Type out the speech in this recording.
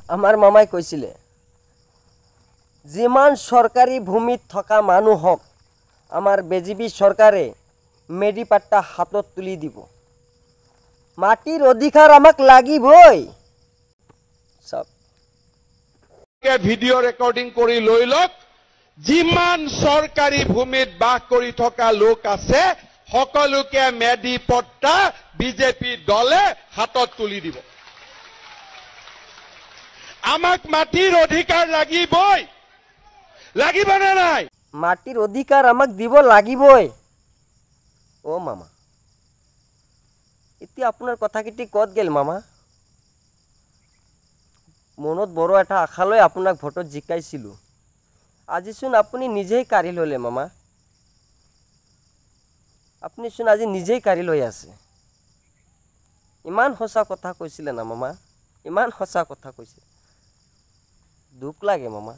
আমাৰ মামাই কৈছিলে যিমান চৰকাৰী ভূমিত থকা মানুহক আমাৰ বিজেপি চৰকাৰে মেডি পাট্টা হাতত তুলি দিব মাটিৰ অধিকাৰ আমাক লাগিবই সব ভিডিঅ' ৰেকৰ্ডিং কৰি লৈ লওক যিমান চৰকাৰী ভূমিত বাস কৰি থকা লোক আছে সকলোকে মেডি পট্টা বিজেপি দলে হাতত তুলি দিব আমাক মাটিৰ অধিকাৰ লাগিবই লাগিব না নাই মাটিৰ অধিকাৰ আমাক দিব লাগিবই ও মামা এতিয়া আপোনাৰ কথা কিটি কত গেল মামা মনত বড় এটা আশা লৈ আপোনাক ভোটত জিকাইছিলো আজিচোন আপুনি নিজেই কাঢ়ি ললে মামা আপুনি চোন আজি নিজেই কাঢ়ি লৈ আছে ইমান সঁচা কথা কৈছিলে না মামা ইমান সঁচা কথা কৈছে দুখ লাগে মামা